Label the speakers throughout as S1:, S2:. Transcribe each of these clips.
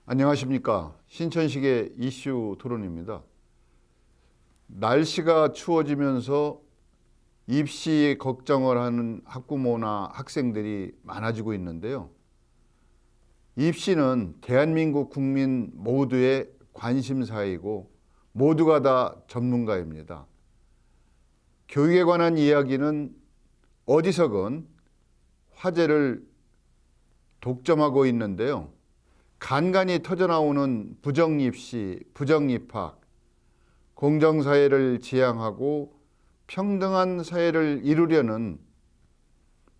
S1: 안녕하십니까. 신천식의 이슈 토론입니다. 날씨가 추워지면서 입시 걱정을 하는 학부모나 학생들이 많아지고 있는데요. 입시는 대한민국 국민 모두의 관심사이고 모두가 다 전문가입니다. 교육에 관한 이야기는 어디서건 화제를 독점하고 있는데요. 간간히 터져나오는 부정입시, 부정입학, 공정사회를 지향하고 평등한 사회를 이루려는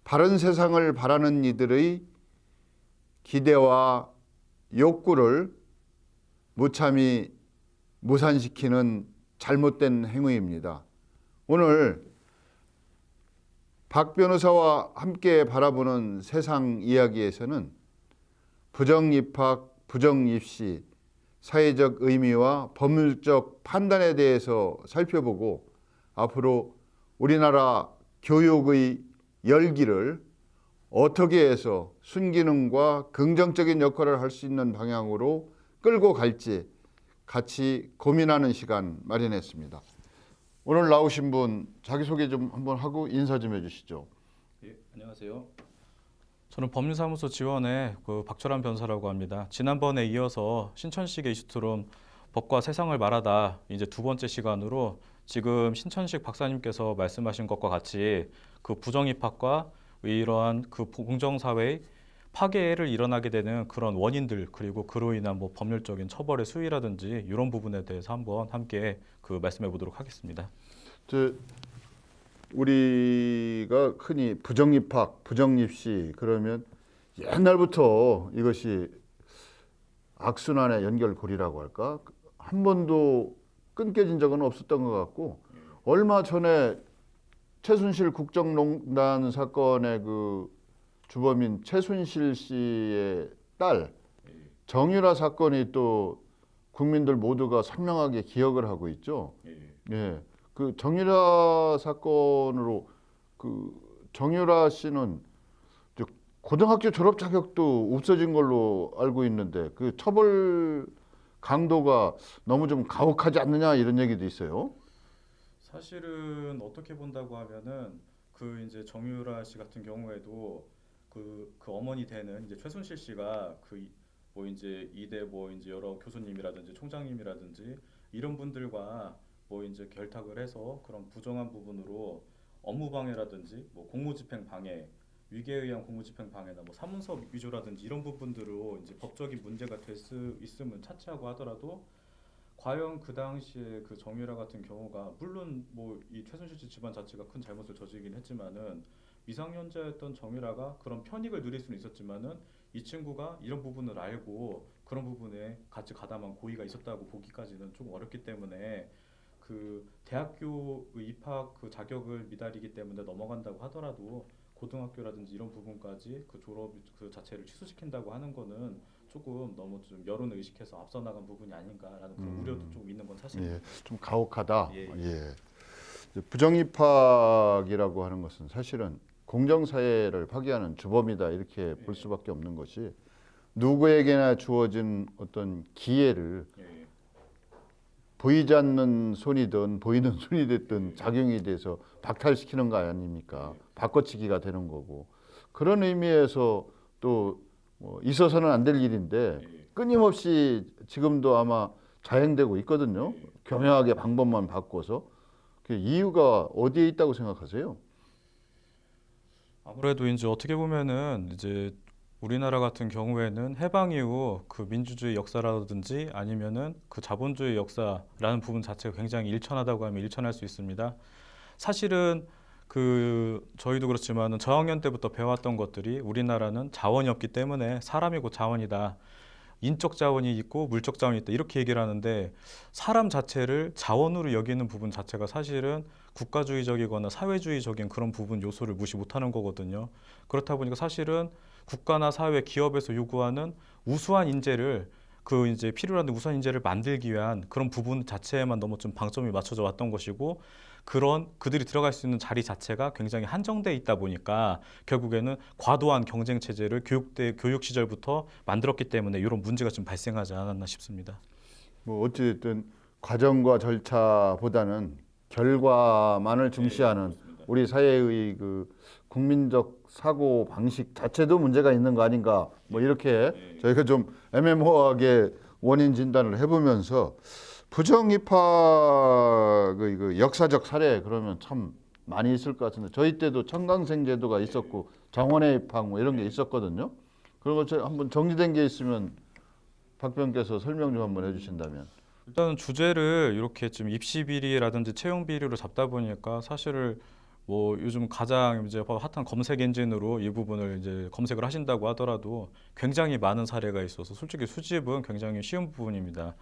S1: 바른 세상을 바라는 이들의 기대와 욕구를 무참히 무산시키는 잘못된 행위입니다. 오늘 박 변호사와 함께 바라보는 세상 이야기에서는 부정입학, 부정입시, 사회적 의미와 법률적 판단에 대해서 살펴보고 앞으로 우리나라 교육의 열기를 어떻게 해서 순기능과 긍정적인 역할을 할 수 있는 방향으로 끌고 갈지 같이 고민하는 시간 마련했습니다. 오늘 나오신 분 자기소개 좀 한번 하고 인사 좀 해주시죠.
S2: 예, 안녕하세요. 저는 법률사무소 지원의 박철환 변호사라고 합니다. 지난번에 이어서 신천식의 이슈토론 법과 세상을 말하다 이제 두 번째 시간으로 지금 신천식 박사님께서 말씀하신 것과 같이 그 부정입학과 이러한 그 공정사회의 파괴를 일어나게 되는 그런 원인들 그리고 그로 인한 뭐 법률적인 처벌의 수위라든지 이런 부분에 대해서 한번 함께 말씀해 보도록 하겠습니다.
S1: 우리가 흔히 부정입학, 부정입시 그러면 옛날부터 이것이 악순환의 연결고리라고 할까? 한 번도 끊겨진 적은 없었던 것 같고 얼마 전에 최순실 국정농단 사건의 그 주범인 최순실 씨의 딸 정유라 사건이 또 국민들 모두가 선명하게 기억을 하고 있죠. 예. 그 정유라 사건으로 그 정유라 씨는 고등학교 졸업 자격도 없어진 걸로 알고 있는데 그 처벌 강도가 너무 좀 가혹하지 않느냐 이런 얘기도 있어요.
S2: 사실은 어떻게 본다고 하면은 이제 정유라 씨 같은 경우에도 그 어머니 되는 이제 최순실 씨가 뭐 이제 이대 뭐 이제 여러 교수님이라든지 총장님이라든지 이런 분들과 뭐 이제 결탁을 해서 그런 부정한 부분으로 업무방해라든지 뭐 공무집행 방해, 위계에 의한 공무집행 방해나 뭐 사문서 위조라든지 이런 부분들로 이제 법적인 문제가 될 수 있음은 차치하고 하더라도 과연 그 당시에 그 정유라 같은 경우가 물론 뭐 이 최순실 씨 집안 자체가 큰 잘못을 저지르긴 했지만은 미성년자였던 정유라가 그런 편익을 누릴 수는 있었지만은 이 친구가 이런 부분을 알고 그런 부분에 같이 가담한 고의가 있었다고 보기까지는 좀 어렵기 때문에 그 대학교 입학 그 자격을 미달이기 때문에 넘어간다고 하더라도 고등학교라든지 이런 부분까지 그 졸업 그 자체를 취소시킨다고 하는 거는 조금 너무 좀 여론을 의식해서 앞서 나간 부분이 아닌가라는 그런 우려도 좀 있는 건 사실입니다.
S1: 예, 좀 가혹하다.
S2: 예, 예.
S1: 예. 부정입학이라고 하는 것은 사실은 공정사회를 파괴하는 주범이다 이렇게 볼 수밖에 없는 것이 누구에게나 주어진 어떤 기회를
S2: 예.
S1: 보이지 않는 손이든 보이는 손이 됐든 작용이 돼서 박탈시키는 거 아닙니까? 바꿔치기가 되는 거고 그런 의미에서 또 있어서는 안 될 일인데 끊임없이 지금도 아마 자행되고 있거든요. 교묘하게 방법만 바꿔서 그 이유가 어디에 있다고 생각하세요?
S2: 아무래도 이제 어떻게 보면은 이제 우리나라 같은 경우에는 해방 이후 그 민주주의 역사라든지 아니면은 그 자본주의 역사라는 부분 자체가 굉장히 일천하다고 하면 일천할 수 있습니다. 사실은 저희도 그렇지만은 저학년 때부터 배웠던 것들이 우리나라는 자원이 없기 때문에 사람이 곧 자원이다. 인적 자원이 있고 물적 자원이 있다. 이렇게 얘기를 하는데 사람 자체를 자원으로 여기는 부분 자체가 사실은 국가주의적이거나 사회주의적인 그런 부분 요소를 무시 못하는 거거든요. 그렇다 보니까 사실은 국가나 사회, 기업에서 요구하는 우수한 인재를 이제 필요로 하는 우수한 인재를 만들기 위한 그런 부분 자체에만 너무 좀 방점이 맞춰져 왔던 것이고 그런 그들이 들어갈 수 있는 자리 자체가 굉장히 한정돼 있다 보니까 결국에는 과도한 경쟁 체제를 교육 시절부터 만들었기 때문에 이런 문제가 좀 발생하지 않았나 싶습니다.
S1: 뭐 어찌됐든 과정과 절차보다는 결과만을 중시하는
S2: 그렇습니다.
S1: 우리 사회의 그 국민적 사고 방식 자체도 문제가 있는 거 아닌가 뭐 이렇게 저희가 좀 애매모호하게 원인 진단을 해보면서 부정 입학의 그 역사적 사례 그러면 참 많이 있을 것 같은데 저희 때도 청강생 제도가 있었고 정원회 입학 뭐 이런 게 있었거든요. 그런 거 한번 정리된 게 있으면 박병께서 설명 좀 한번 해주신다면.
S2: 일단은 주제를 이렇게 좀 입시 비리라든지 채용 비리로 잡다 보니까 사실을 뭐 요즘 가장 이제 핫한 검색 엔진으로 이 부분을 이제 검색을 하신다고 하더라도 굉장히 많은 사례가 있어서 솔직히 수집은 굉장히 쉬운 부분입니다.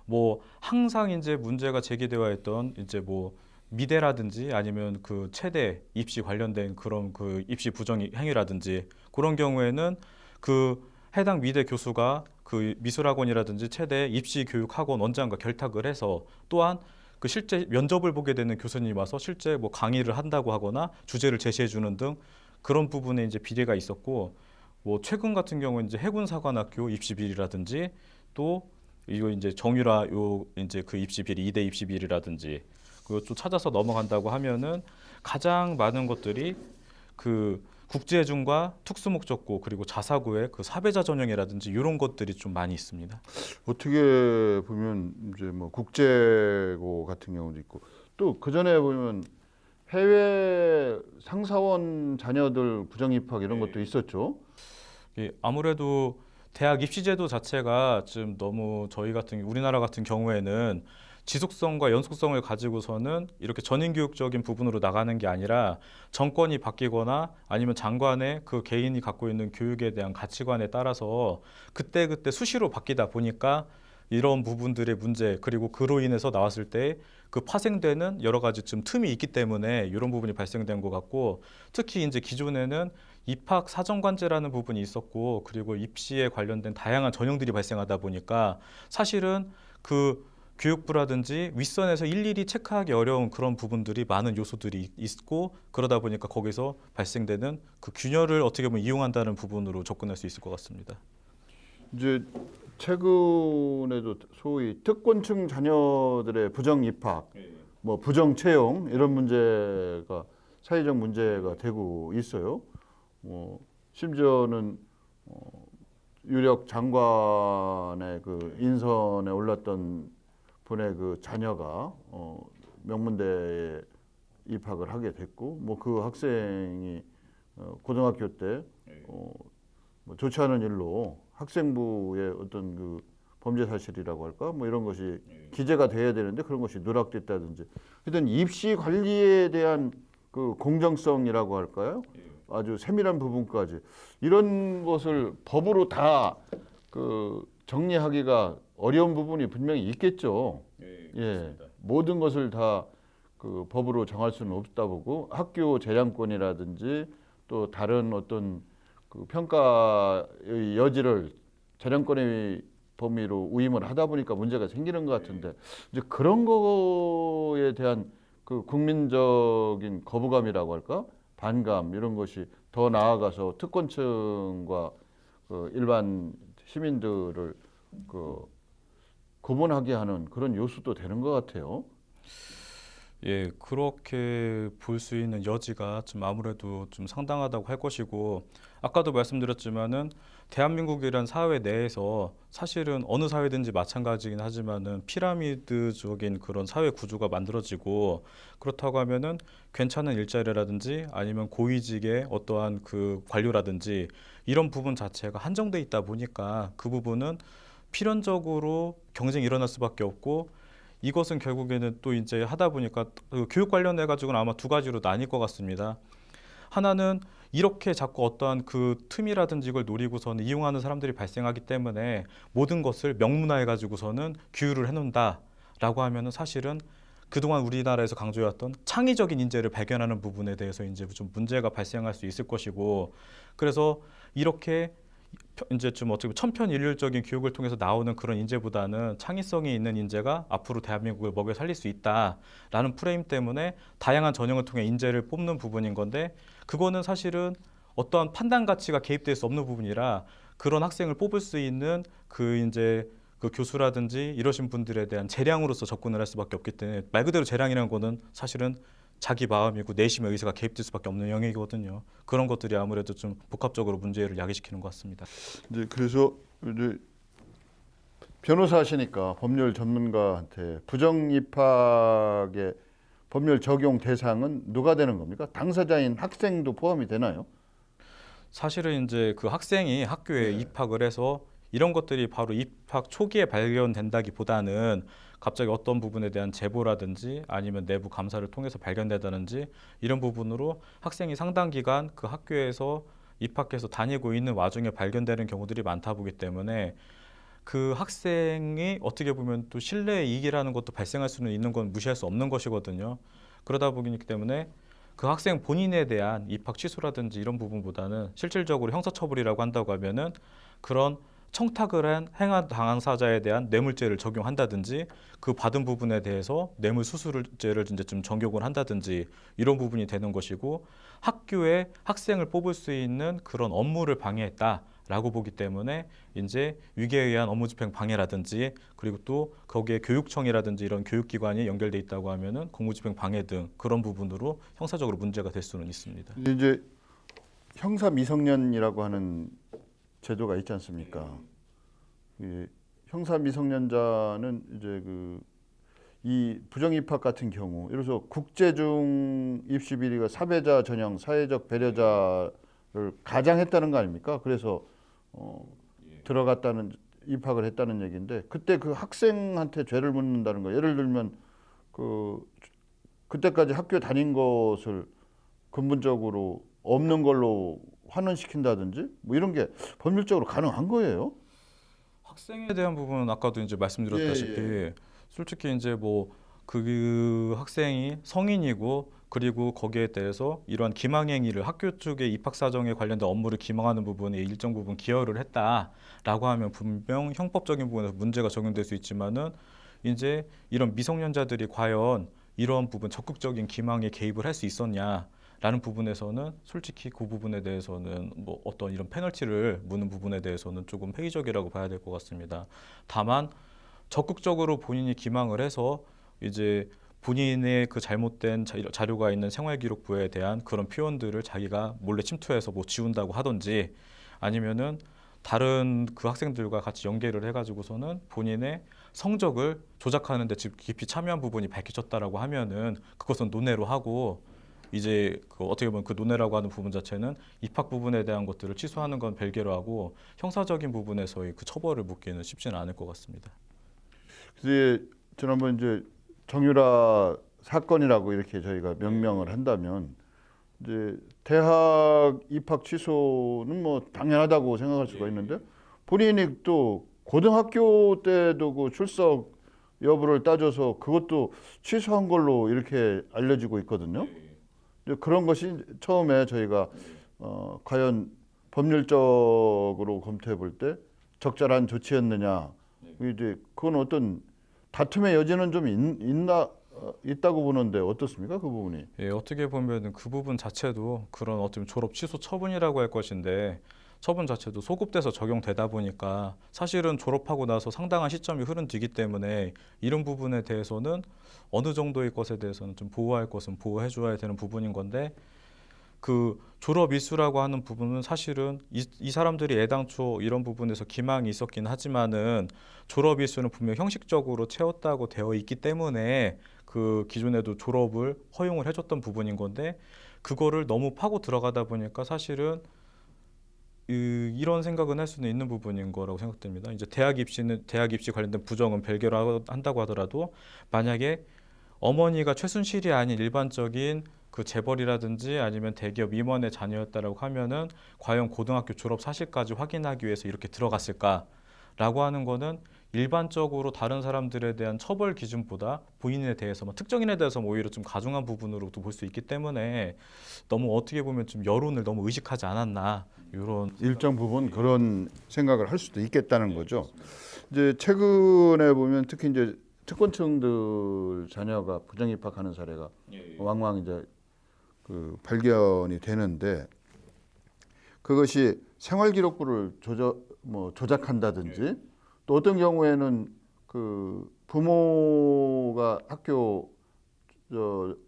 S2: 뭐 항상 이제 문제가 제기되어 있던 이제 뭐 미대라든지 아니면 그 체대 입시 관련된 그런 그 입시 부정 행위라든지 그런 경우에는 그 해당 미대 교수가 그 미술학원이라든지 체대 입시 교육학원 원장과 결탁을 해서 또한 그 실제 면접을 보게 되는 교수님이 와서 실제 뭐 강의를 한다고 하거나 주제를 제시해 주는 등 그런 부분에 이제 비리가 있었고 뭐 최근 같은 경우는 이제 해군사관학교 입시 비리라든지 또 이거 이제 정유라 요 이제 그 입시 비리 이대 입시 비리라든지 그거 좀 찾아서 넘어간다고 하면은 가장 많은 것들이 그 국제준과 특수목적고 그리고 자사고의 그 사배자 전형이라든지 이런 것들이 좀 많이 있습니다.
S1: 어떻게 보면 이제 뭐 국제고 같은 경우도 있고 또 그 전에 보면 해외 상사원 자녀들 부정 입학 이런 것도 있었죠.
S2: 아무래도 대학 입시제도 자체가 좀 너무 저희 같은 우리나라 같은 경우에는 지속성과 연속성을 가지고서는 이렇게 전인교육적인 부분으로 나가는 게 아니라 정권이 바뀌거나 아니면 장관의 그 개인이 갖고 있는 교육에 대한 가치관에 따라서 그때그때 수시로 바뀌다 보니까 이런 부분들의 문제 그리고 그로 인해서 나왔을 때 그 파생되는 여러 가지 좀 틈이 있기 때문에 이런 부분이 발생된 것 같고 특히 이제 기존에는 입학 사정관제라는 부분이 있었고 그리고 입시에 관련된 다양한 전형들이 발생하다 보니까 사실은 그 교육부라든지 윗선에서 일일이 체크하기 어려운 그런 부분들이 많은 요소들이 있고 그러다 보니까 거기서 발생되는 그 균열을 어떻게 보면 이용한다는 부분으로 접근할 수 있을 것 같습니다.
S1: 이제 최근에도 소위 특권층 자녀들의 부정 입학, 뭐 부정 채용 이런 문제가 사회적 문제가 되고 있어요. 심지어는 유력 장관의 그 인선에 올랐던 분의 그 자녀가 명문대에 입학을 하게 됐고, 뭐 그 학생이 고등학교 때 뭐 좋지 않은 일로 학생부의 어떤 그 범죄 사실이라고 할까, 뭐 이런 것이 기재가 돼야 되는데 그런 것이 누락됐다든지, 하여튼 입시 관리에 대한 그 공정성이라고 할까요? 아주 세밀한 부분까지 이런 것을 법으로 다 그 정리하기가 어려운 부분이 분명히 있겠죠. 예, 모든 것을 다 그 법으로 정할 수는 없다 보고 학교 재량권이라든지 또 다른 어떤 그 평가의 여지를 재량권의 범위로 위임을 하다 보니까 문제가 생기는 것 같은데 이제 그런 거에 대한 그 국민적인 거부감이라고 할까? 반감 이런 것이 더 나아가서 특권층과 그 일반 시민들을 그 구분하게 하는 그런 요소도 되는 것 같아요.
S2: 예, 그렇게 볼 수 있는 여지가 좀 아무래도 좀 상당하다고 할 것이고 아까도 말씀드렸지만은 대한민국이란 사회 내에서 사실은 어느 사회든지 마찬가지긴 하지만은 피라미드적인 그런 사회 구조가 만들어지고 그렇다고 하면은 괜찮은 일자리라든지 아니면 고위직의 어떠한 그 관료라든지 이런 부분 자체가 한정돼 있다 보니까 그 부분은 필연적으로 경쟁이 일어날 수밖에 없고 이것은 결국에는 또 이제 하다 보니까 그 교육 관련해 가지고는 아마 두 가지로 나뉠 것 같습니다. 하나는 이렇게 자꾸 어떠한 그 틈이라든지 이걸 노리고서는 이용하는 사람들이 발생하기 때문에 모든 것을 명문화해 가지고서는 규율을 해놓는다라고 하면은 사실은 그동안 우리나라에서 강조해왔던 창의적인 인재를 발견하는 부분에 대해서 이제 좀 문제가 발생할 수 있을 것이고 그래서 이렇게 이제 좀 어떻게 보면 천편일률적인 교육을 통해서 나오는 그런 인재보다는 창의성이 있는 인재가 앞으로 대한민국을 먹여 살릴 수 있다라는 프레임 때문에 다양한 전형을 통해 인재를 뽑는 부분인 건데, 그거는 사실은 어떠한 판단 가치가 개입될 수 없는 부분이라 그런 학생을 뽑을 수 있는 그 이제 그 교수라든지 이러신 분들에 대한 재량으로서 접근을 할 수밖에 없기 때문에, 말 그대로 재량이라는 거는 사실은 자기 마음이고 내심의 의사가 개입될 수밖에 없는 영역이거든요. 그런 것들이 아무래도 좀 복합적으로 문제를 야기시키는 것 같습니다.
S1: 이제 그래서 이제 변호사시니까 법률 전문가한테 부정 입학의 법률 적용 대상은 누가 되는 겁니까? 당사자인 학생도 포함이 되나요?
S2: 사실은 이제 그 학생이 학교에 입학을 해서 이런 것들이 바로 입학 초기에 발견된다기보다는 갑자기 어떤 부분에 대한 제보라든지 아니면 내부 감사를 통해서 발견되다든지 이런 부분으로 학생이 상당 기간 그 학교에서 입학해서 다니고 있는 와중에 발견되는 경우들이 많다 보기 때문에, 그 학생이 어떻게 보면 또 신뢰의 이익이라는 것도 발생할 수는 있는 건 무시할 수 없는 것이거든요. 그러다 보기 때문에 그 학생 본인에 대한 입학 취소라든지 이런 부분보다는 실질적으로 형사처벌이라고 한다고 하면은 그런 청탁을 한 행한 당사자에 대한 뇌물죄를 적용한다든지, 그 받은 부분에 대해서 뇌물수수죄를 이제 좀 적용을 한다든지 이런 부분이 되는 것이고, 학교에 학생을 뽑을 수 있는 그런 업무를 방해했다라고 보기 때문에 이제 위계에 의한 업무집행 방해라든지, 그리고 또 거기에 교육청이라든지 이런 교육기관이 연결돼 있다고 하면은 공무집행 방해 등 그런 부분으로 형사적으로 문제가 될 수는 있습니다.
S1: 이제 형사 미성년이라고 하는 제도가 있지 않습니까? 이 형사 미성년자는 이제 이 부정 입학 같은 경우, 예를 들어서 국제중 입시 비리가 사배자 전형 사회적 배려자를 가장했다는 거 아닙니까? 그래서 들어갔다는 입학을 했다는 얘기인데, 그때 그 학생한테 죄를 묻는다는 거, 예를 들면 그때까지 학교 다닌 것을 근본적으로 없는 걸로 환원시킨다든지 뭐 이런 게 법률적으로 가능한 거예요?
S2: 학생에 대한 부분은 아까도 이제 말씀드렸다시피 솔직히 이제 뭐 그 학생이 성인이고, 그리고 거기에 대해서 이러한 기망 행위를 학교 쪽의 입학 사정에 관련된 업무를 기망하는 부분에 일정 부분 기여를 했다라고 하면 분명 형법적인 부분에서 문제가 적용될 수 있지만은, 이제 이런 미성년자들이 과연 이러한 부분 적극적인 기망에 개입을 할 수 있었냐라는 부분에서는 솔직히 그 부분에 대해서는 뭐 어떤 이런 페널티를 무는 부분에 대해서는 조금 회의적이라고 봐야 될 것 같습니다. 다만 적극적으로 본인이 기망을 해서 이제 본인의 그 잘못된 자료가 있는 생활기록부에 대한 그런 표현들을 자기가 몰래 침투해서 뭐 지운다고 하든지, 아니면은 다른 그 학생들과 같이 연계를 해가지고서는 본인의 성적을 조작하는 데 깊이 참여한 부분이 밝혀졌다라고 하면은 그것은 논외로 하고, 이제 그 어떻게 보면 그 논외라고 하는 부분 자체는 입학 부분에 대한 것들을 취소하는 건 별개로 하고, 형사적인 부분에서의 그 처벌을 묻기는 쉽지는 않을 것 같습니다.
S1: 그래서 지난번 이제 정유라 사건이라고 이렇게 저희가 명명을 한다면, 이제 대학 입학 취소는 뭐 당연하다고 생각할 수가 있는데, 본인이 또 고등학교 때도 그 출석 여부를 따져서 그것도 취소한 걸로 이렇게 알려지고 있거든요. 그런 것이 처음에 저희가 과연 법률적으로 검토해 볼 때 적절한 조치였느냐, 이제 그건 어떤 다툼의 여지는 좀 있다고 보는데 어떻습니까? 그 부분이.
S2: 예, 어떻게 보면 그 부분 자체도 그런 어떤 졸업 취소 처분이라고 할 것인데, 처분 자체도 소급돼서 적용되다 보니까 사실은 졸업하고 나서 상당한 시점이 흐른 뒤기 때문에 이런 부분에 대해서는 어느 정도의 것에 대해서는 좀 보호할 것은 보호해 줘야 되는 부분인 건데, 그 졸업 이수라고 하는 부분은 사실은 이 사람들이 애당초 이런 부분에서 기망이 있었긴 하지만은 졸업 이수는 분명 형식적으로 채웠다고 되어 있기 때문에 그 기존에도 졸업을 허용을 해줬던 부분인 건데, 그거를 너무 파고 들어가다 보니까 사실은 이런 생각은 할 수는 있는 부분인 거라고 생각됩니다. 이제 대학 입시 관련된 부정은 별개로 한다고 하더라도, 만약에 어머니가 최순실이 아닌 일반적인 그 재벌이라든지 아니면 대기업 임원의 자녀였다라고 하면은 과연 고등학교 졸업 사실까지 확인하기 위해서 이렇게 들어갔을까라는 라고 하는 거는 일반적으로 다른 사람들에 대한 처벌 기준보다 본인에 대해서 특정인에 대해서 오히려 좀 가중한 부분으로도 볼 수 있기 때문에 너무 어떻게 보면 좀 여론을 너무 의식하지 않았나 이런
S1: 일정 부분 그런 생각을 할 수도 있겠다는 거죠. 이제 최근에 보면 특히 이제 특권층들 자녀가 부정 입학하는 사례가 왕왕 이제 그 발견이 되는데 그것이 생활기록부를 조작한다든지 또 어떤 경우에는 그 부모가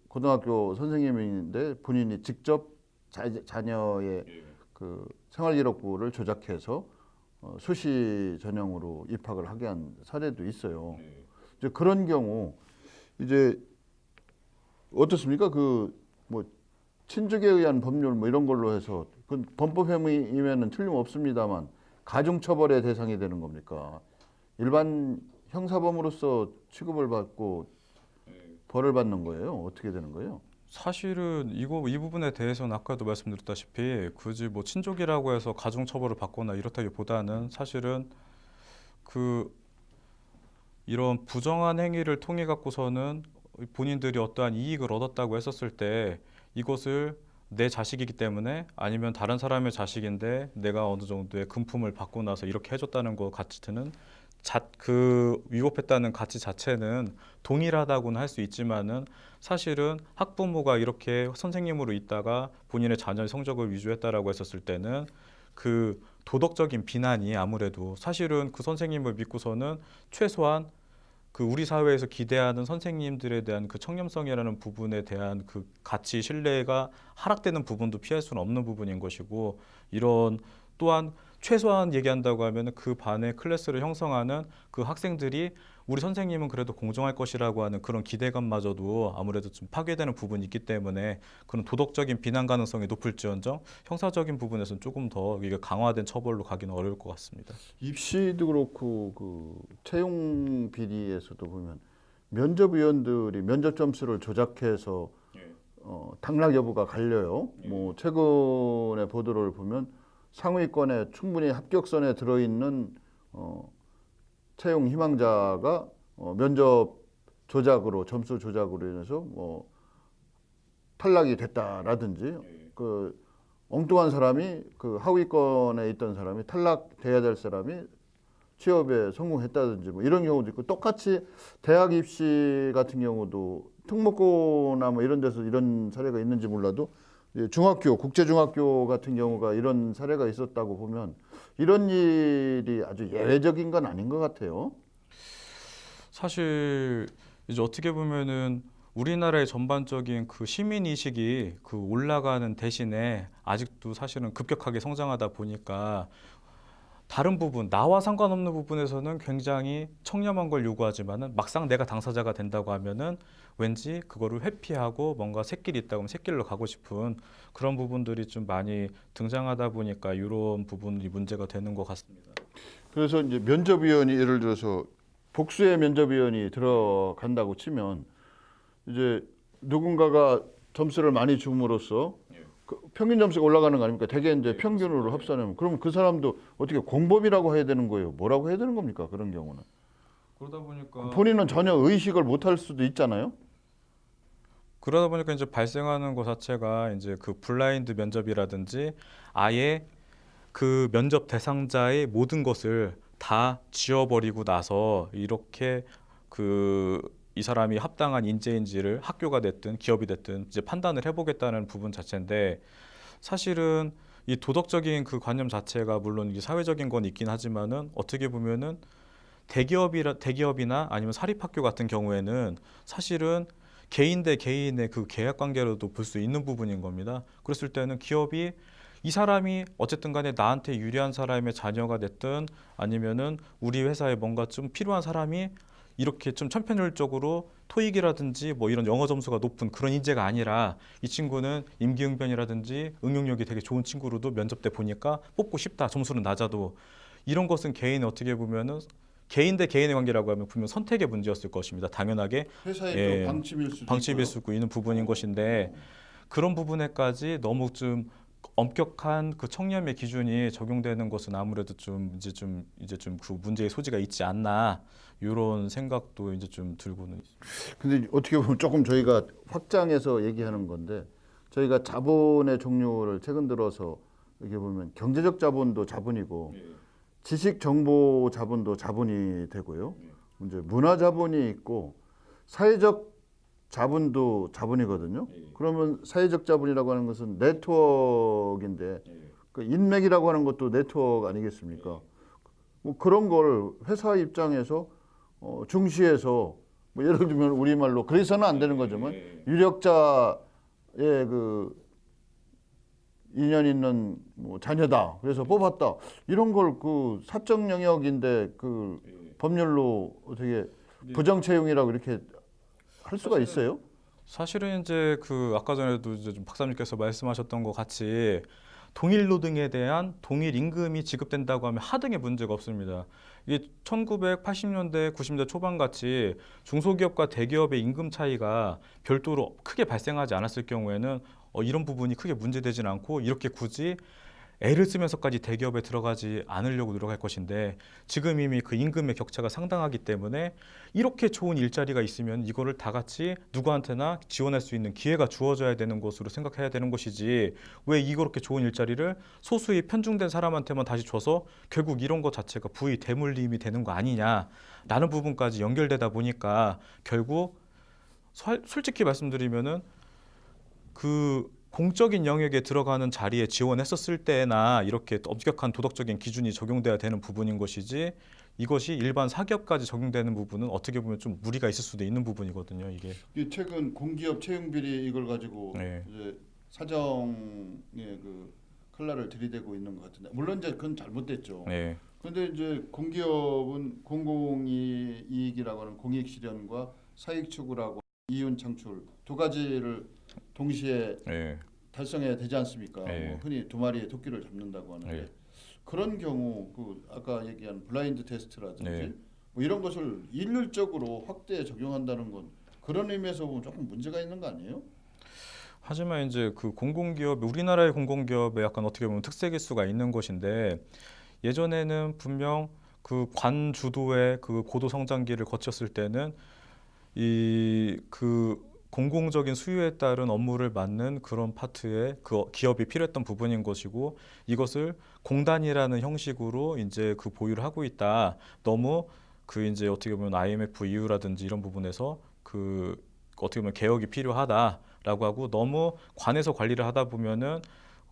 S1: 고등학교 선생님인데 본인이 직접 자녀의 그 생활기록부를 조작해서 수시 전형으로 입학을 하게 한 사례도 있어요. 이제 그런 경우 이제 어떻습니까? 그 뭐 친족에 의한 법률 뭐 이런 걸로 해서 그 범법 혐의이면은 틀림없습니다만 가중처벌의 대상이 되는 겁니까? 일반 형사범으로서 취급을 받고 벌을 받는 거예요? 어떻게 되는 거예요?
S2: 사실은 이 부분에 대해서는 아까도 말씀드렸다시피 굳이 뭐 친족이라고 해서 가중처벌을 받거나 이렇다기보다는 사실은 그 이런 부정한 행위를 통해 갖고서는 본인들이 어떠한 이익을 얻었다고 했었을 때 이것을 내 자식이기 때문에 아니면 다른 사람의 자식인데 내가 어느 정도의 금품을 받고 나서 이렇게 해줬다는 것 같이는 그 위법했다는 가치 자체는 동일하다고는 할 수 있지만은 사실은 학부모가 이렇게 선생님으로 있다가 본인의 자녀의 성적을 위조했다라고 했었을 때는 그 도덕적인 비난이 아무래도 사실은 그 선생님을 믿고서는 최소한 그 우리 사회에서 기대하는 선생님들에 대한 그 청렴성이라는 부분에 대한 그 가치 신뢰가 하락되는 부분도 피할 수는 없는 부분인 것이고 이런 또한 최소한 얘기한다고 하면 그 반의 클래스를 형성하는 그 학생들이 우리 선생님은 그래도 공정할 것이라고 하는 그런 기대감마저도 아무래도 좀 파괴되는 부분이 있기 때문에 그런 도덕적인 비난 가능성이 높을지언정 형사적인 부분에서는 조금 더 이게 강화된 처벌로 가기는 어려울 것 같습니다.
S1: 입시도 그렇고 그 채용 비리에서도 보면 면접위원들이 면접 점수를 조작해서 당락 여부가 갈려요. 뭐 최근의 보도를 보면 상위권에 충분히 합격선에 들어있는 채용 희망자가 면접 조작으로 점수 조작으로 인해서 뭐 탈락이 됐다라든지 그 엉뚱한 사람이 그 하위권에 있던 사람이 탈락돼야 될 사람이 취업에 성공했다든지 뭐 이런 경우도 있고 똑같이 대학 입시 같은 경우도 특목고나 뭐 이런 데서 이런 사례가 있는지 몰라도 중학교 국제중학교 같은 경우가 이런 사례가 있었다고 보면 이런 일이 아주 예외적인 건 아닌 것 같아요.
S2: 사실 이제 어떻게 보면은 우리나라의 전반적인 그 시민 의식이 그 올라가는 대신에 아직도 사실은 급격하게 성장하다 보니까 다른 부분 나와 상관없는 부분에서는 굉장히 청렴한 걸 요구하지만은 막상 내가 당사자가 된다고 하면은 왠지 그거를 회피하고 뭔가 새길이 있다고 하면 새길로 가고 싶은 그런 부분들이 좀 많이 등장하다 보니까 이런 부분이 문제가 되는 것 같습니다.
S1: 그래서 이제 면접위원이 예를 들어서 복수의 면접위원이 들어간다고 치면 이제 누군가가 점수를 많이 줌으로써 그 평균 점수가 올라가는 거 아닙니까? 대개 이제 평균으로 합산하면 그러면 그 사람도 어떻게 공범이라고 해야 되는 거예요? 뭐라고 해야 되는 겁니까? 그런 경우는
S2: 그러다 보니까
S1: 본인은 전혀 의식을 못할 수도 있잖아요.
S2: 이제 발생하는 것 자체가 이제 그 블라인드 면접이라든지 아예 그 면접 대상자의 모든 것을 다 지워버리고 나서 이렇게 그 이 사람이 합당한 인재인지를 학교가 됐든 기업이 됐든 이제 판단을 해보겠다는 부분 자체인데 사실은 이 도덕적인 그 관념 자체가 물론 이게 사회적인 건 있긴 하지만은 어떻게 보면은 대기업이나 아니면 사립학교 같은 경우에는 사실은 개인 대 개인의 그 계약 관계로도 볼 수 있는 부분인 겁니다. 그랬을 때는 기업이 이 사람이 어쨌든 간에 나한테 유리한 사람의 자녀가 됐든 아니면은 우리 회사에 뭔가 좀 필요한 사람이 이렇게 좀 천편일적으로 토익이라든지 뭐 이런 영어 점수가 높은 그런 인재가 아니라 이 친구는 임기응변이라든지 응용력이 되게 좋은 친구로도 면접 때 보니까 뽑고 싶다. 점수는 낮아도 이런 것은 개인 어떻게 보면은 개인 대 개인의 관계라고 하면 분명 선택의 문제였을 것입니다. 당연하게
S1: 회사의 또 방침일 수도
S2: 방침일
S1: 있고요.
S2: 수 있는 부분인 것인데 그런 부분에까지 너무 좀 엄격한 그 청렴의 기준이 적용되는 것은 아무래도 좀 그 문제의 소지가 있지 않나 이런 생각도 이제 좀 들고는 있습니다.
S1: 근데 어떻게 보면 조금 저희가 확장해서 얘기하는 건데 저희가 자본의 종류를 최근 들어서 이렇게 보면 경제적 자본도 자본이고
S2: 예,
S1: 지식 정보 자본도 자본이 되고요. 이제 문화 자본이 있고 사회적 자본도 자본이거든요.
S2: 예,
S1: 그러면 사회적 자본이라고 하는 것은 네트워크인데
S2: 예,
S1: 그 인맥이라고 하는 것도 네트워크 아니겠습니까? 뭐 그런 걸 회사 입장에서 중시해서 뭐 예를 들면 우리말로 그래서는 안 되는 거지만
S2: 예,
S1: 유력자의 그 인연 있는 뭐 자녀다. 그래서 뽑았다. 이런 걸 그 사적 영역인데 그
S2: 예.
S1: 법률로 어떻게
S2: 근데
S1: 부정 채용이라고 이렇게 할 수가
S2: 사실은
S1: 있어요?
S2: 사실은 이제 그 아까 전에도 이제 좀 박사님께서 말씀하셨던 것 같이 동일 노동에 대한 동일 임금이 지급된다고 하면 하등의 문제가 없습니다. 이게 1980년대, 90년대 초반 같이 중소기업과 대기업의 임금 차이가 별도로 크게 발생하지 않았을 경우에는 이런 부분이 크게 문제되진 않고 이렇게 굳이 애를 쓰면서까지 대기업에 들어가지 않으려고 노력할 것인데 지금 이미 그 임금의 격차가 상당하기 때문에 이렇게 좋은 일자리가 있으면 이거를 다 같이 누구한테나 지원할 수 있는 기회가 주어져야 되는 것으로 생각해야 되는 것이지 왜 이렇게 좋은 일자리를 소수의 편중된 사람한테만 다시 줘서 결국 이런 것 자체가 부의 대물림이 되는 거 아니냐라는 부분까지 연결되다 보니까 결국 솔직히 말씀드리면은 그 공적인 영역에 들어가는 자리에 지원했었을 때나 이렇게 엄격한 도덕적인 기준이 적용돼야 되는 부분인 것이지 이것이 일반 사기업까지 적용되는 부분은 어떻게 보면 좀 무리가 있을 수도 있는 부분이거든요. 이게.
S1: 최근 공기업 채용 비리 이걸 가지고
S2: 네.
S1: 이제 사정에 그 칼날을 들이대고 있는 것 같은데 물론 이제 그건 잘못됐죠.
S2: 네.
S1: 그런데 이제 공기업은 공공이익이라고 하는 공익 실현과 사익 추구라고 이윤 창출 두 가지를 동시에
S2: 네.
S1: 달성해야 되지 않습니까?
S2: 네.
S1: 뭐 흔히 두 마리의 토끼를 잡는다고 하는데
S2: 네.
S1: 그런 경우 그 아까 얘기한 블라인드 테스트라든지
S2: 네.
S1: 뭐 이런 것을 일률적으로 확대 적용한다는 건 그런 의미에서 보면 조금 문제가 있는 거 아니에요?
S2: 하지만 이제 그 공공기업, 우리나라의 공공기업에 약간 어떻게 보면 특색 일수가 있는 것인데 예전에는 분명 그 관 주도의 그 고도 성장기를 거쳤을 때는 이 그 공공적인 수요에 따른 업무를 맡는 그런 파트에 그 기업이 필요했던 부분인 것이고 이것을 공단이라는 형식으로 이제 그 보유를 하고 있다. 너무 그 이제 어떻게 보면 IMF 이후라든지 이런 부분에서 그 어떻게 보면 개혁이 필요하다라고 하고 너무 관에서 관리를 하다 보면은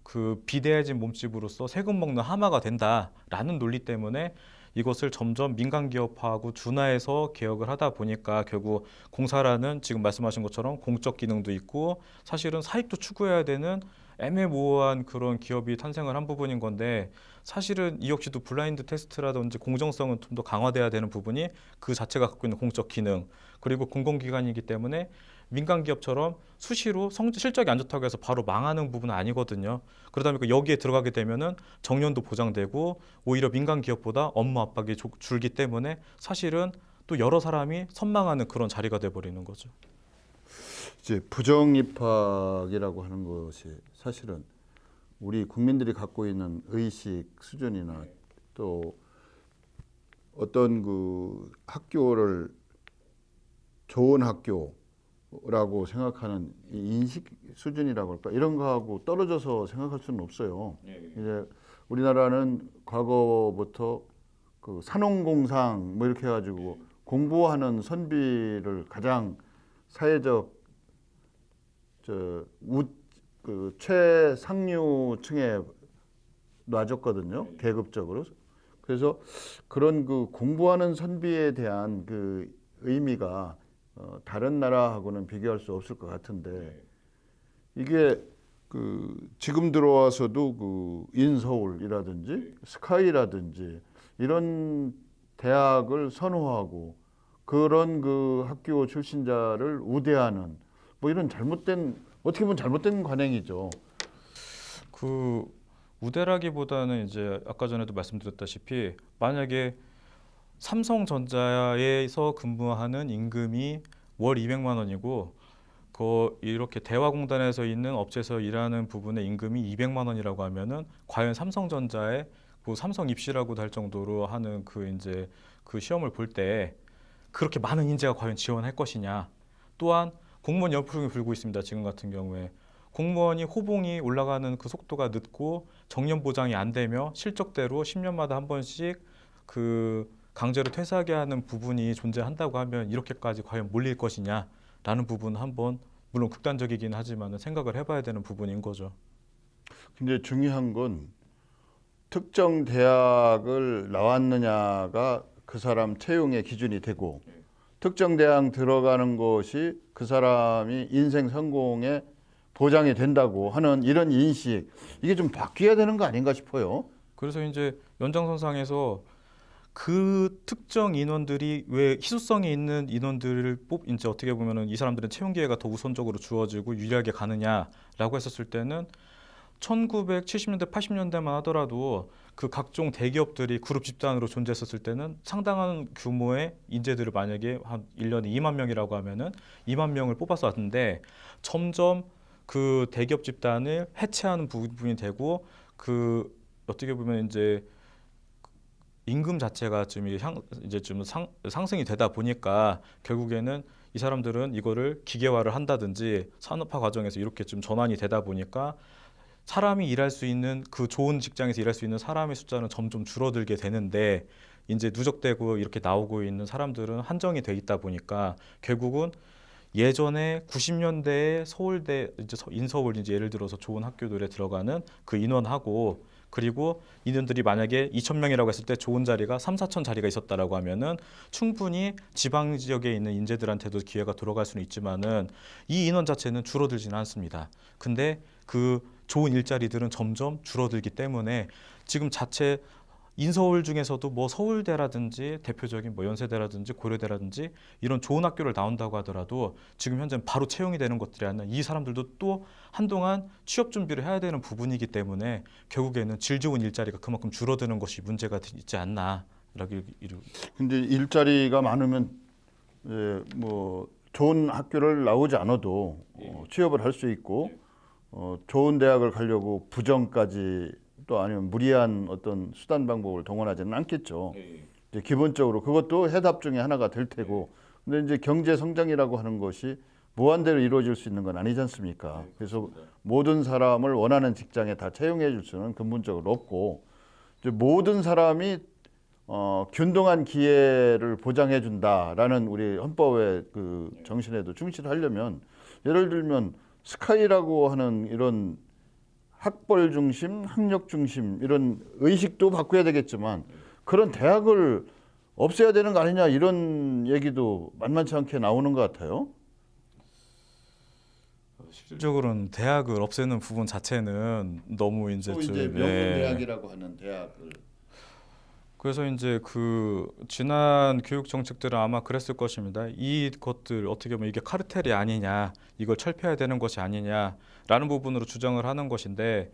S2: 그 비대해진 몸집으로서 세금 먹는 하마가 된다라는 논리 때문에 이것을 점점 민간 기업화하고 준화해서 개혁을 하다 보니까 결국 공사라는 지금 말씀하신 것처럼 공적 기능도 있고 사실은 사익도 추구해야 되는 애매모호한 그런 기업이 탄생을 한 부분인 건데 사실은 이 역시도 블라인드 테스트라든지 공정성은 좀 더 강화돼야 되는 부분이 그 자체가 갖고 있는 공적 기능 그리고 공공기관이기 때문에 민간 기업처럼 수시로 실적이 안 좋다고 해서 바로 망하는 부분은 아니거든요. 그러다 보니까 여기에 들어가게 되면은 정년도 보장되고 오히려 민간 기업보다 업무 압박이 줄기 때문에 사실은 또 여러 사람이 선망하는 그런 자리가 돼버리는 거죠.
S1: 이제 부정 입학이라고 하는 것이 사실은 우리 국민들이 갖고 있는 의식 수준이나 또 어떤 그 학교를 좋은 학교라고 생각하는 이 인식 수준이라고 할까 이런 거하고 떨어져서 생각할 수는 없어요. 이제 우리나라는 과거부터 그 산업공상 뭐 이렇게 해가지고 공부하는 선비를 가장 사회적 그 최상류층에 놔줬거든요. 계급적으로. 그래서 그런 그 공부하는 선비에 대한 그 의미가 다른 나라하고는 비교할 수 없을 것 같은데 이게 그 지금 들어와서도 그 인서울이라든지 스카이라든지 이런 대학을 선호하고 그런 그 학교 출신자를 우대하는 뭐 이런 잘못된 어떻게 보면 잘못된 관행이죠.
S2: 그 우대라기보다는 이제 아까 전에도 말씀드렸다시피 만약에 삼성전자에서 근무하는 임금이 월 200만 원이고 이렇게 대화공단에서 있는 업체에서 일하는 부분의 임금이 200만 원이라고 하면은 과연 삼성전자에 뭐 삼성 입시라고도 할 정도로 하는 그 이제 그 시험을 볼 때 그렇게 많은 인재가 과연 지원할 것이냐. 또한 공무원 연풍이 불고 있습니다. 지금 같은 경우에 공무원이 호봉이 올라가는 그 속도가 늦고 정년 보장이 안 되며 실적대로 10년마다 한 번씩 그 강제로 퇴사하게 하는 부분이 존재한다고 하면 이렇게까지 과연 몰릴 것이냐라는 부분은 한번 물론 극단적이긴 하지만 생각을 해봐야 되는 부분인 거죠.
S1: 근데 중요한 건 특정 대학을 나왔느냐가 그 사람 채용의 기준이 되고 특정 대학 들어가는 것이 그 사람이 인생 성공에 보장이 된다고 하는 이런 인식, 이게 좀 바뀌어야 되는 거 아닌가 싶어요.
S2: 그래서 이제 연장선상에서 그 특정 인원들이 왜 희소성이 있는 인원들을 이제 어떻게 보면은 이 사람들은 채용 기회가 더 우선적으로 주어지고 유리하게 가느냐라고 했었을 때는 1970년대, 80년대만 하더라도 그 각종 대기업들이 그룹 집단으로 존재했었을 때는 상당한 규모의 인재들을 만약에 한 1년에 2만 명이라고 하면은 2만 명을 뽑아서 왔는데 점점 그 대기업 집단을 해체하는 부분이 되고 그 어떻게 보면 이제 임금 자체가 이제 좀 상승이 되다 보니까 결국에는 이 사람들은 이거를 기계화를 한다든지 산업화 과정에서 이렇게 좀 전환이 되다 보니까 사람이 일할 수 있는 그 좋은 직장에서 일할 수 있는 사람의 숫자는 점점 줄어들게 되는데 이제 누적되고 이렇게 나오고 있는 사람들은 한정이 돼 있다 보니까 결국은 예전에 90년대에 서울대 이제 인서울 이제 예를 들어서 좋은 학교들에 들어가는 그 인원하고 그리고 인원들이 만약에 2,000명이라고 했을 때 좋은 자리가 3, 4천 자리가 있었다라고 하면은 충분히 지방 지역에 있는 인재들한테도 기회가 들어갈 수는 있지만은 이 인원 자체는 줄어들지는 않습니다. 근데 그 좋은 일자리들은 점점 줄어들기 때문에 지금 자체 인서울 중에서도 뭐 서울대라든지 대표적인 뭐 연세대라든지 고려대라든지 이런 좋은 학교를 나온다고 하더라도 지금 현재는 바로 채용이 되는 것들이 아니라 이 사람들도 또 한동안 취업 준비를 해야 되는 부분이기 때문에 결국에는 질 좋은 일자리가 그만큼 줄어드는 것이 문제가 있지 않나.
S1: 근데 일자리가 많으면 뭐 좋은 학교를 나오지 않아도 취업을 할 수 있고 좋은 대학을 가려고 부정까지 또 아니면 무리한 어떤 수단 방법을 동원하지는 않겠죠. 이제 기본적으로 그것도 해답 중에 하나가 될 테고. 근데 이제 경제 성장이라고 하는 것이 무한대로 이루어질 수 있는 건 아니지 않습니까? 그래서 모든 사람을 원하는 직장에 다 채용해 줄 수는 근본적으로 없고 이제 모든 사람이 균등한 기회를 보장해 준다라는 우리 헌법의 그 정신에도 충실하려면 예를 들면 스카이라고 하는 이런 학벌 중심, 학력 중심 이런 의식도 바꿔야 되겠지만 그런 대학을 없애야 되는 거 아니냐 이런 얘기도 만만치 않게 나오는 것 같아요.
S2: 실질적으로는 대학을 없애는 부분 자체는 너무 이제
S1: 또
S2: 좀
S1: 이제 명문 대학이라고 하는 대학을
S2: 그래서 이제 그 지난 교육 정책들은 아마 그랬을 것입니다. 이것들 어떻게 보면 이게 카르텔이 아니냐, 이걸 철폐해야 되는 것이 아니냐라는 부분으로 주장을 하는 것인데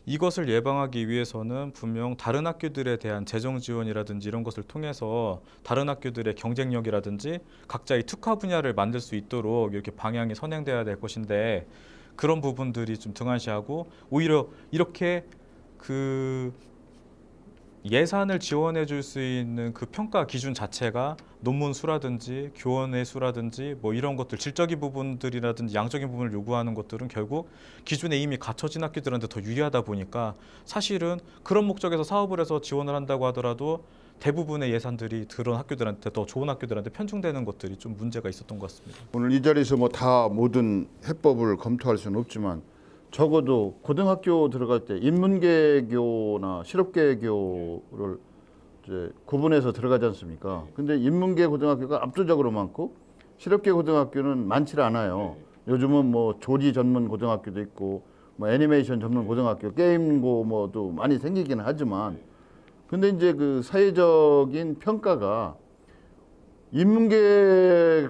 S2: 이것을 예방하기 위해서는 분명 다른 학교들에 대한 재정 지원이라든지 이런 것을 통해서 다른 학교들의 경쟁력이라든지 각자의 특화 분야를 만들 수 있도록 이렇게 방향이 선행돼야 될 것인데 그런 부분들이 좀 등한시하고 오히려 이렇게 그 예산을 지원해 줄 수 있는 그 평가 기준 자체가 논문 수라든지 교원의 수라든지 뭐 이런 것들 질적인 부분들이라든지 양적인 부분을 요구하는 것들은 결국 기준에 이미 갖춰진 학교들한테 더 유리하다 보니까 사실은 그런 목적에서 사업을 해서 지원을 한다고 하더라도 대부분의 예산들이 그런 학교들한테 더 좋은 학교들한테 편중되는 것들이 좀 문제가 있었던 것 같습니다.
S1: 오늘 이 자리에서 뭐 다 모든 해법을 검토할 수는 없지만 적어도 고등학교 들어갈 때 인문계교나 실업계교를 이제 구분해서 들어가지 않습니까? 근데 인문계 고등학교가 압도적으로 많고 실업계 고등학교는 많지 않아요. 요즘은 뭐 조리 전문 고등학교도 있고 뭐 애니메이션 전문 고등학교, 게임고 뭐도 많이 생기기는 하지만 근데 이제 그 사회적인 평가가 인문계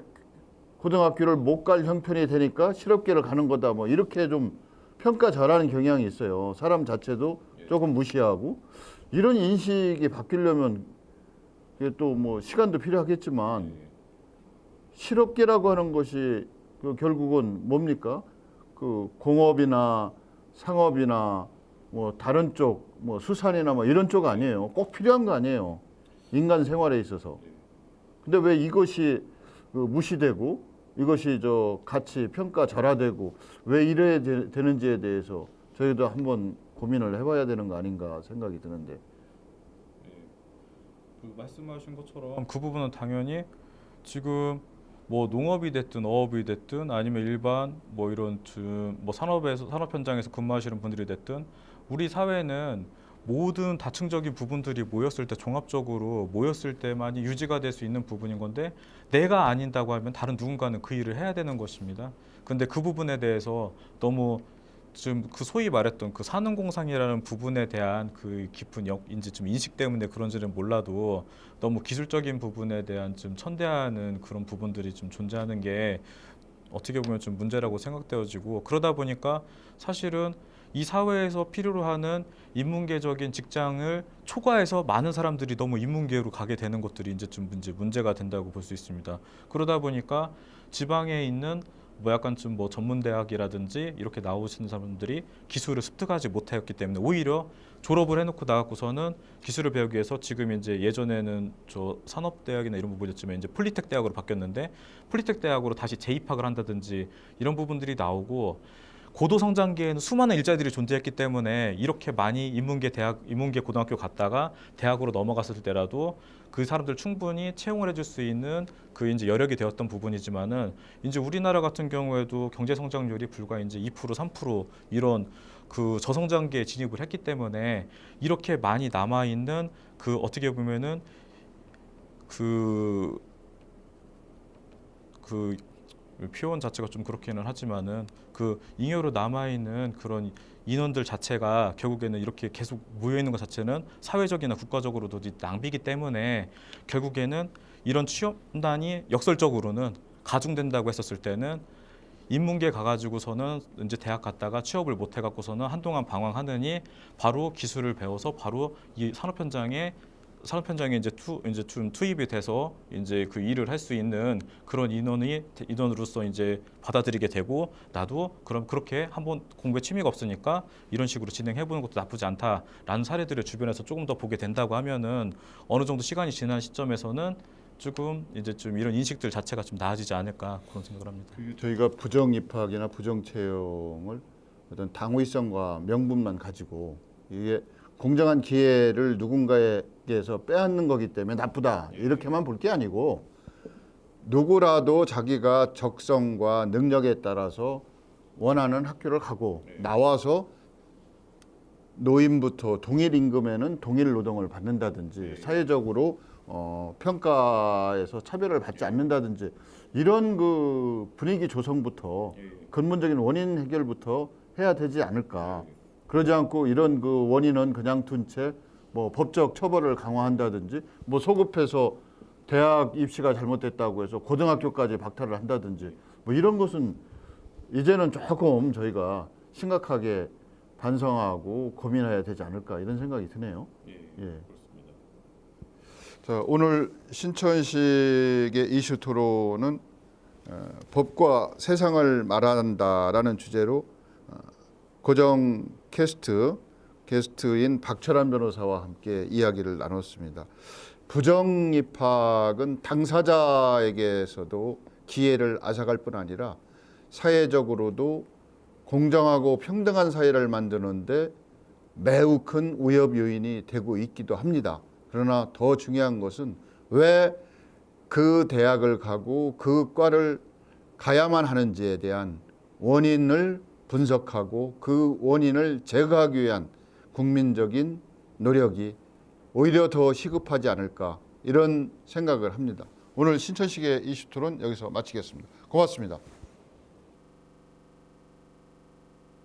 S1: 고등학교를 못 갈 형편이 되니까 실업계를 가는 거다 뭐 이렇게 좀 평가절하는 경향이 있어요. 사람 자체도 조금 무시하고 이런 인식이 바뀌려면 또 뭐 시간도 필요하겠지만 실업계라고 하는 것이 그 결국은 뭡니까? 그 공업이나 상업이나 뭐 다른 쪽, 뭐 수산이나 뭐 이런 쪽 아니에요. 꼭 필요한 거 아니에요. 인간 생활에 있어서. 근데 왜 이것이 그 무시되고 이것이 저 같이 평가절하되고 왜 이래야 되는지에 대해서 저희도 한번 고민을 해봐야 되는 거 아닌가 생각이 드는데.
S2: 그 말씀하신 것처럼 그 부분은 당연히 지금 뭐 농업이 됐든 어업이 됐든 아니면 일반 뭐 이런 뭐 산업에서 산업 현장에서 근무하시는 분들이 됐든 우리 사회는 모든 다층적인 부분들이 모였을 때 종합적으로 모였을 때만이 유지가 될 수 있는 부분인 건데 내가 아닌다고 하면 다른 누군가는 그 일을 해야 되는 것입니다. 근데 그 부분에 대해서 너무 지금 그 소위 말했던 그 산업공상이라는 부분에 대한 그 깊은 이제 좀 인식 때문에 그런지는 몰라도 너무 기술적인 부분에 대한 좀 천대하는 그런 부분들이 좀 존재하는 게 어떻게 보면 좀 문제라고 생각되어지고 그러다 보니까 사실은 이 사회에서 필요로 하는 인문계적인 직장을 초과해서 많은 사람들이 너무 인문계로 가게 되는 것들이 이제 좀 문제가 된다고 볼 수 있습니다. 그러다 보니까 지방에 있는 뭐 약간 좀 뭐 전문 대학이라든지 이렇게 나오시는 사람들이 기술을 습득하지 못했기 때문에 오히려 졸업을 해놓고 나갖고서는 기술을 배우기 위해서 지금 이제 예전에는 저 산업대학이나 이런 부분이었지만 이제 폴리텍 대학으로 바뀌었는데 폴리텍 대학으로 다시 재입학을 한다든지 이런 부분들이 나오고 고도 성장기에는 수많은 일자리들이 존재했기 때문에 이렇게 많이 인문계 고등학교 갔다가 대학으로 넘어갔을 때라도 그 사람들 충분히 채용을 해줄 수 있는 그 이제 여력이 되었던 부분이지만은 이제 우리나라 같은 경우에도 경제 성장률이 불과 이제 2% 3% 이런 그 저성장기에 진입을 했기 때문에 이렇게 많이 남아 있는 그 어떻게 보면은 그 표현 자체가 좀 그렇기는 하지만은 그 잉여로 남아 있는 그런 인원들 자체가 결국에는 이렇게 계속 모여 있는 것 자체는 사회적이나 국가적으로도 낭비이기 때문에 결국에는 이런 취업난이 역설적으로는 가중된다고 했었을 때는 인문계 가가지고서는 이제 대학 갔다가 취업을 못 해갖고서는 한동안 방황하느니 바로 기술을 배워서 바로 이 산업 현장에 이제 좀 투입이 돼서 이제 그 일을 할 수 있는 그런 인원으로서 이제 받아들이게 되고 나도 그럼 그렇게 한번 공부에 취미가 없으니까 이런 식으로 진행해보는 것도 나쁘지 않다라는 사례들을 주변에서 조금 더 보게 된다고 하면은 어느 정도 시간이 지난 시점에서는 조금 이제 좀 이런 인식들 자체가 좀 나아지지 않을까 그런 생각을 합니다.
S1: 저희가 부정 입학이나 부정 채용을 어떤 당위성과 명분만 가지고 이게 공정한 기회를 누군가에게서 빼앗는 거기 때문에 나쁘다 이렇게만 볼 게 아니고 누구라도 자기가 적성과 능력에 따라서 원하는 학교를 가고 나와서 노임부터 동일 임금에는 동일 노동을 받는다든지 사회적으로 평가에서 차별을 받지 않는다든지 이런 그 분위기 조성부터 근본적인 원인 해결부터 해야 되지 않을까. 그러지 않고 이런 그 원인은 그냥 둔 채 뭐 법적 처벌을 강화한다든지 뭐 소급해서 대학 입시가 잘못됐다고 해서 고등학교까지 박탈을 한다든지 뭐 이런 것은 이제는 조금 저희가 심각하게 반성하고 고민해야 되지 않을까 이런 생각이 드네요.
S2: 예.
S1: 예.
S2: 그렇습니다.
S1: 자, 오늘 신천식의 이슈 토론은 법과 세상을 말한다라는 주제로 고정 게스트인 박철환 변호사와 함께 이야기를 나눴습니다. 부정 입학은 당사자에게서도 기회를 앗아갈 뿐 아니라 사회적으로도 공정하고 평등한 사회를 만드는데 매우 큰 위협 요인이 되고 있기도 합니다. 그러나 더 중요한 것은 왜 그 대학을 가고 그 과를 가야만 하는지에 대한 원인을 분석하고 그 원인을 제거하기 위한 국민적인 노력이 오히려 더 시급하지 않을까 이런 생각을 합니다. 오늘 신천식의 이슈 토론 여기서 마치겠습니다. 고맙습니다.